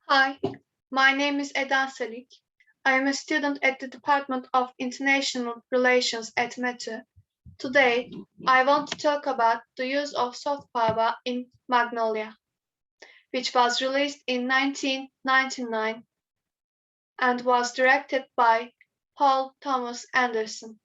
Hi, my name is Eda Salik. I am a student at the Department of International Relations at METE. Today, I want to talk about the use of soft power in Magnolia, which was released in 1999 and was directed by Paul Thomas Anderson.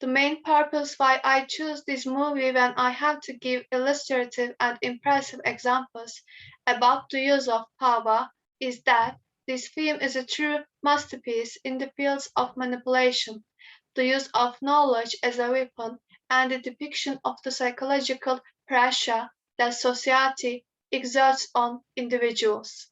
The main purpose why I choose this movie when I have to give illustrative and impressive examples about the use of power is that this film is a true masterpiece in the fields of manipulation, the use of knowledge as a weapon, and the depiction of the psychological pressure that society exerts on individuals.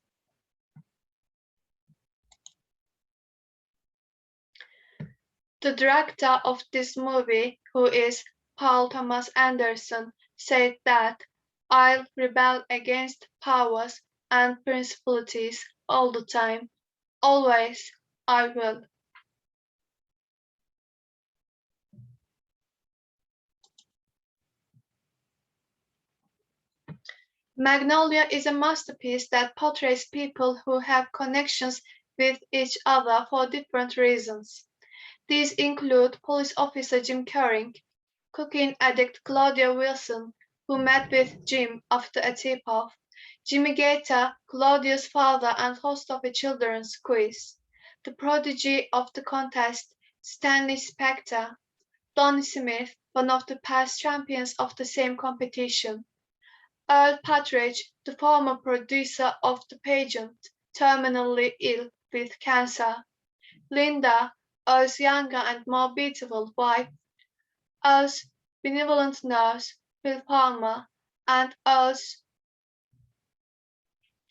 The director of this movie, who is Paul Thomas Anderson, said that I'll rebel against powers and principalities all the time. Always I will. Magnolia is a masterpiece that portrays people who have connections with each other for different reasons. These include police officer Jim Curring, cocaine addict Claudia Wilson, who met with Jim after a tip-off, Jimmy Gator, Claudia's father and host of a children's quiz, the prodigy of the contest, Stanley Spector, Donnie Smith, one of the past champions of the same competition, Earl Partridge, the former producer of the pageant, terminally ill with cancer, Linda, Earl's younger and more beautiful wife, Earl's benevolent nurse, Phil Palmer, and Earl's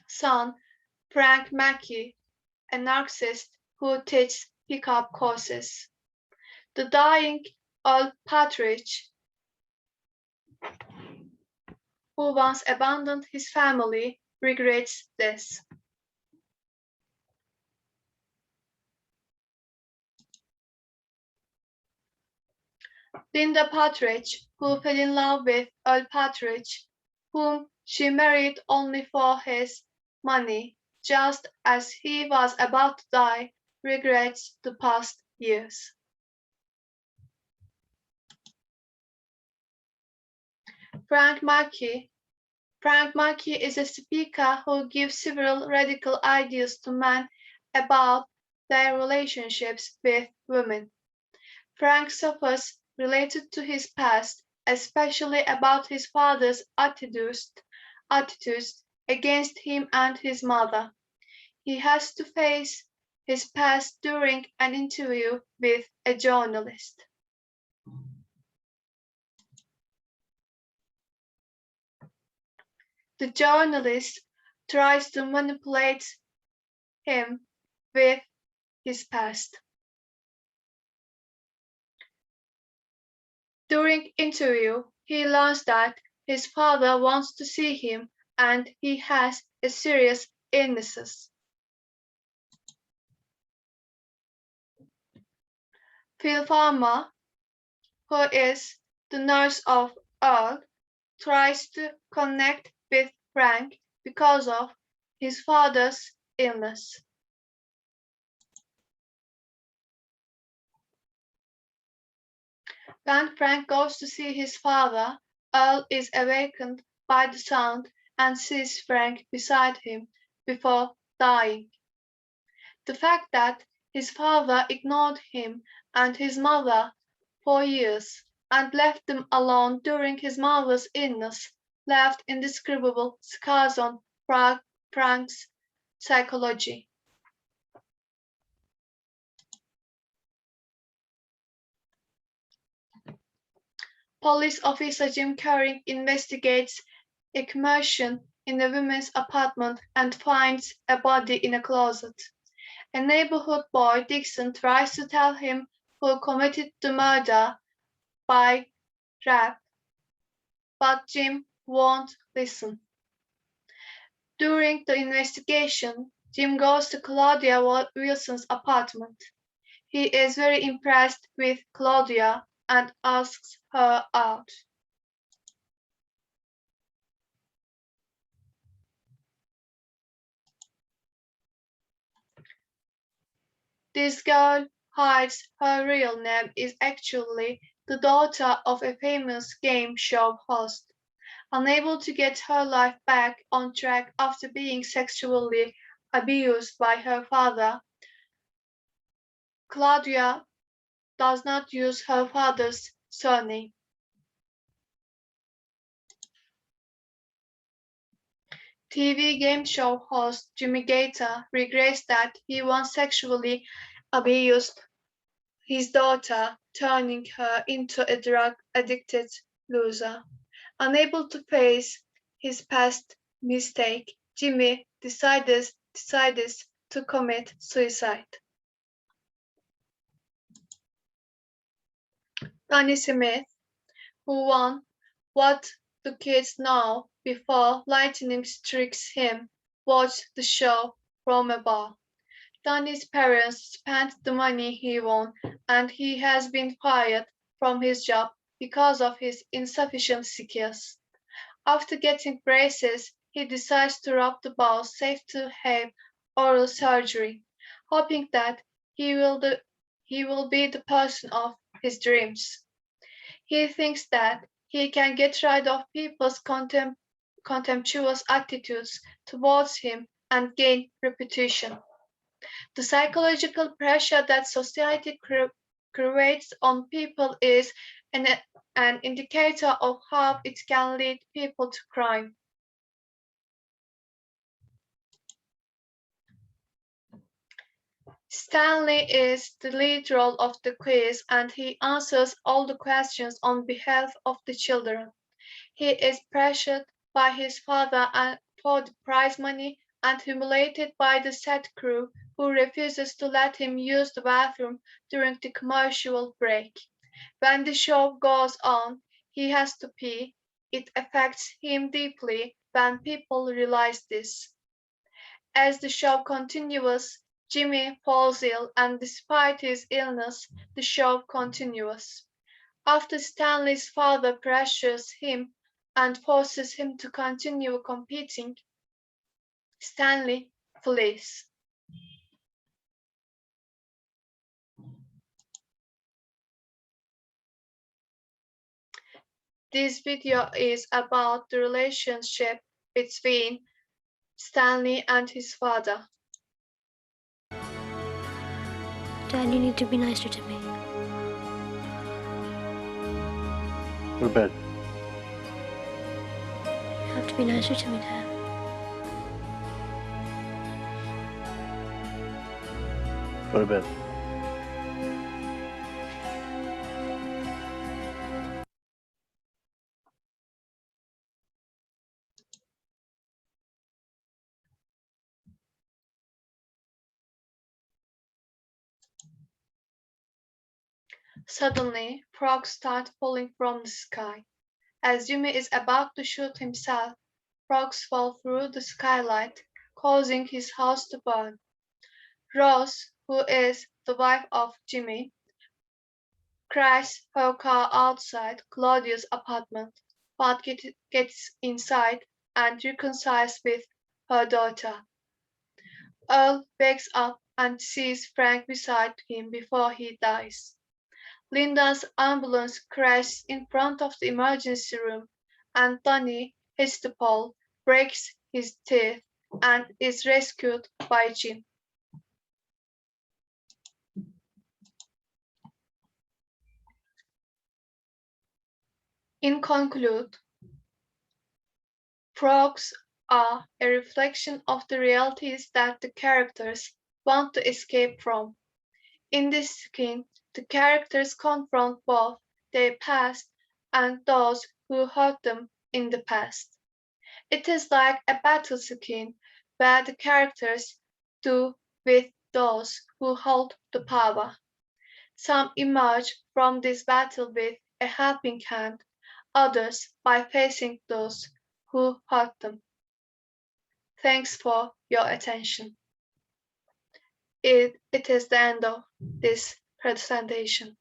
son, Frank Mackey, a narcissist who teaches pickup courses. The dying Earl Partridge, who once abandoned his family, regrets this. Linda Partridge, who fell in love with Earl Partridge, whom she married only for his money, just as he was about to die, regrets the past years. Frank Mackey. Frank Mackey is a speaker who gives several radical ideas to men about their relationships with women. Frank suffers related to his past, especially about his father's attitudes against him and his mother. He has to face his past during an interview with a journalist. The journalist tries to manipulate him with his past. During interview, he learns that his father wants to see him and he has a serious illness. Phil Farmer, who is the nurse of Earl, tries to connect with Frank because of his father's illness. When Frank goes to see his father, Earl is awakened by the sound and sees Frank beside him before dying. The fact that his father ignored him and his mother for years and left them alone during his mother's illness left indescribable scars on Frank's psychology. Police officer Jim Curry investigates a commotion in a woman's apartment and finds a body in a closet. A neighborhood boy, Dixon, tries to tell him who committed the murder by rape, but Jim won't listen. During the investigation, Jim goes to Claudia Wilson's apartment. He is very impressed with Claudia and asks her out. This girl hides her real name is actually the daughter of a famous game show host. Unable to get her life back on track after being sexually abused by her father, Claudia does not use her father's surname. TV game show host Jimmy Gator regrets that he once sexually abused his daughter, turning her into a drug-addicted loser. Unable to face his past mistake, Jimmy decides to commit suicide. Donnie Smith, who won What Do Kids Know before lightning strikes him, watched the show from a bar. Donnie's parents spent the money he won, and he has been fired from his job because of his insufficient skills. After getting braces, he decides to rob the bar safe to have oral surgery, hoping that he will be the person of his dreams. He thinks that he can get rid of people's contemptuous attitudes towards him and gain reputation. The psychological pressure that society creates on people is an, an indicator of how it can lead people to crime. Stanley is the lead role of the quiz and he answers all the questions on behalf of the children. He is pressured by his father for the prize money and humiliated by the set crew who refuses to let him use the bathroom during the commercial break. When the show goes on, he has to pee. It affects him deeply when people realize this. As the show continues, Jimmy falls ill and despite his illness, the show continues. After Stanley's father pressures him and forces him to continue competing, Stanley flees. This video is about the relationship between Stanley and his father. Dad, you need to be nicer to me. Go to bed. You have to be nicer to me, Dad. Go to bed. Suddenly, frogs start falling from the sky. As Jimmy is about to shoot himself, frogs fall through the skylight, causing his house to burn. Rose, who is the wife of Jimmy, crashes her car outside Claudia's apartment, but gets inside and reconciles with her daughter. Earl wakes up and sees Frank beside him before he dies. Linda's ambulance crashes in front of the emergency room, and Tony hits the pole, breaks his teeth, and is rescued by Jim. In conclude, frogs are a reflection of the realities that the characters want to escape from. In this skin, the characters confront both their past and those who hurt them in the past. It is like a battle skin where the characters do with those who hold the power. Some emerge from this battle with a helping hand, others by facing those who hurt them. Thanks for your attention. It is the end of this presentation.